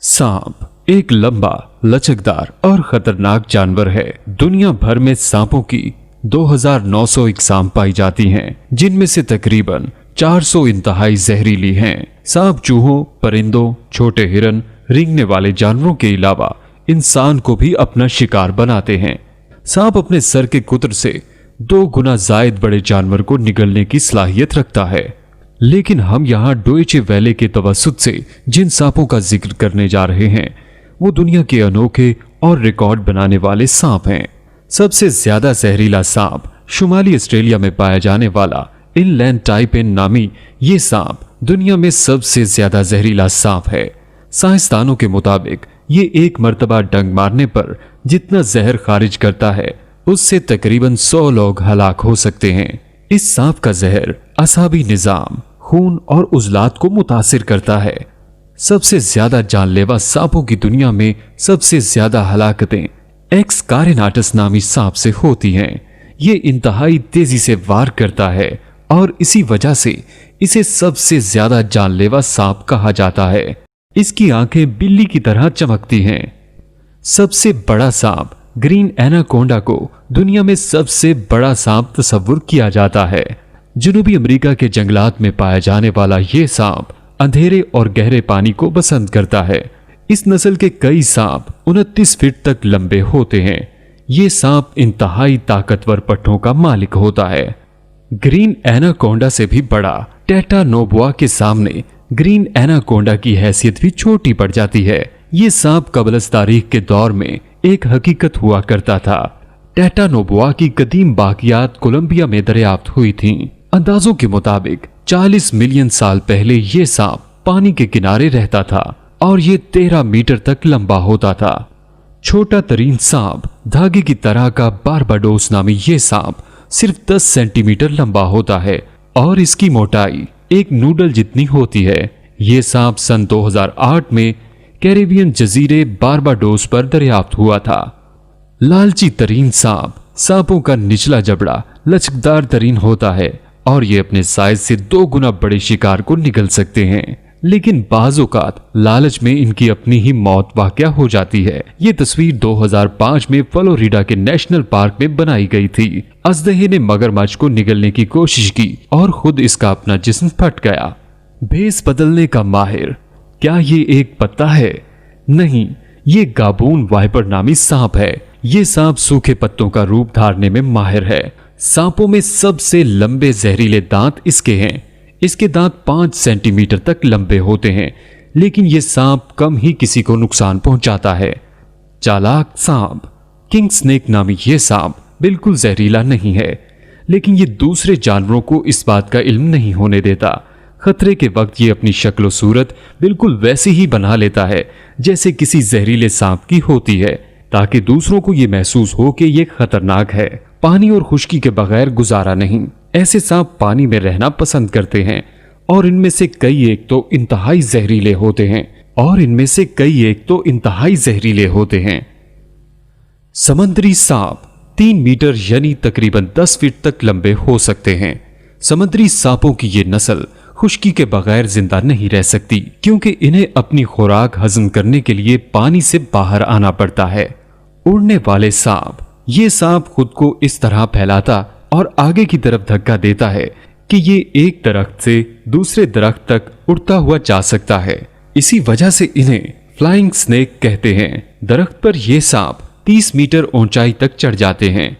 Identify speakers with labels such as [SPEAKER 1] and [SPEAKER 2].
[SPEAKER 1] सांप एक लंबा, लचकदार और खतरनाक जानवर है। दुनिया भर में सांपों की 2900 इकसाम पाई जाती हैं, जिनमें से तकरीबन 400 इंतहाई जहरीली हैं। सांप चूहों, परिंदों, छोटे हिरन, रेंगने वाले जानवरों के अलावा इंसान को भी अपना शिकार बनाते हैं। सांप अपने सर के कुतर से 2 गुना जायद बड़े जानवर को निगलने की सलाहियत रखता है। लेकिन हम यहाँ डोइचे वेले के तवस्सुत से जिन सांपों का जिक्र करने जा रहे हैं वो दुनिया के अनोखे और रिकॉर्ड बनाने वाले सांप हैं। सबसे ज्यादा जहरीला सांप शुमाली ऑस्ट्रेलिया में पाया जाने वाला इनलैंड टाइपेन नामी ये सांप दुनिया में सबसे ज्यादा जहरीला सांप है। साइंसदानों के मुताबिक ये एक मर्तबा डंक मारने पर जितना जहर खारिज करता है उससे तकरीबन 100 लोग हलाक हो सकते हैं। इस सांप का जहर असाबी निजाम, खून और उजलात को मुतासिर करता है। सबसे ज्यादा जानलेवा सांपों की दुनिया में सबसे ज्यादा हलाकतें एक्स कारिनाटस नामी सांप से होती हैं। ये इंतहाई तेजी से वार करता है और इसी वजह से इसे सबसे ज्यादा जानलेवा सांप कहा जाता है। इसकी आंखें बिल्ली की तरह चमकती हैं। सबसे बड़ा सांप ग्रीन एनाकोंडा को दुनिया में सबसे बड़ा सांप तस्वुर किया जाता है। जनूबी अमेरिका के जंगलात में पाया जाने वाला ये सांप अंधेरे और गहरे पानी को पसंद करता है। इस नस्ल के कई सांप 29 फीट तक लंबे होते हैं। ये सांप इंतहाई ताकतवर पट्टों का मालिक होता है। ग्रीन एनाकोंडा से भी बड़ा टेटानोबोआ के सामने ग्रीन एनाकोंडा की हैसियत भी छोटी पड़ जाती है। ये सांप कबलस तारीख के दौर में एक हकीकत हुआ करता था। टेटानोबोआ की कदीम बाकियात कोलंबिया में दरियाफ्त हुई थीं। अंदाजों के मुताबिक 40 मिलियन साल पहले ये सांप पानी के किनारे रहता था और ये 13 मीटर तक लंबा होता था। छोटा तरीन सांप धागे की तरह का बारबाडोस नामी ये सांप सिर्फ 10 सेंटीमीटर लंबा होता है और इसकी मोटाई एक नूडल जितनी होती है। ये सांप सन 2008 में कैरेबियन जजीरे बारबाडोस पर दरियाफ्त हुआ था। लालची तरीन सांप सांपों का निचला जबड़ा लचकदार तरीन होता है और ये अपने साइज से 2 गुना बड़े शिकार को निगल सकते हैं। लेकिन बाज़ औक़ात लालच में इनकी अपनी ही मौत वाक़या हो जाती है। ये तस्वीर 2005 में फ्लोरिडा के नेशनल पार्क में बनाई गई थी। अजदहे ने मगरमच्छ को निगलने की कोशिश की और खुद इसका अपना जिस्म फट गया। भेस बदलने का माहिर, क्या ये एक पत्ता है? नहीं, ये गाबून वाइपर नामी सांप है। ये सांप सूखे पत्तों का रूप धारने में माहिर है। सांपों में सबसे लंबे जहरीले दांत इसके हैं। इसके दांत 5 सेंटीमीटर तक लंबे होते हैं, लेकिन ये सांप कम ही किसी को नुकसान पहुंचाता है। चालाक सांप किंग स्नेक नामी ये सांप बिल्कुल जहरीला नहीं है, लेकिन ये दूसरे जानवरों को इस बात का इल्म नहीं होने देता। खतरे के वक्त ये अपनी शक्ल और सूरत बिल्कुल वैसी ही बना लेता है जैसे किसी जहरीले सांप की होती है, ताकि दूसरों को ये महसूस हो कि ये खतरनाक है। पानी और खुश्की के बगैर गुजारा नहीं। ऐसे सांप पानी में रहना पसंद करते हैं और इनमें से कई एक तो इंतहाई जहरीले होते हैं। समुद्री सांप 3 मीटर यानी तकरीबन 10 फीट तक लंबे हो सकते हैं। समुद्री सांपों की ये नस्ल खुश्की के बगैर जिंदा नहीं रह सकती, क्योंकि इन्हें अपनी खुराक हजम करने के लिए पानी से बाहर आना पड़ता है। उड़ने वाले सांप, ये सांप खुद को इस तरह फैलाता और आगे की तरफ धक्का देता है कि ये एक दरख्त से दूसरे दरख्त तक उड़ता हुआ जा सकता है। इसी वजह से इन्हें फ्लाइंग स्नेक कहते हैं। दरख्त पर ये सांप 30 मीटर ऊंचाई तक चढ़ जाते हैं।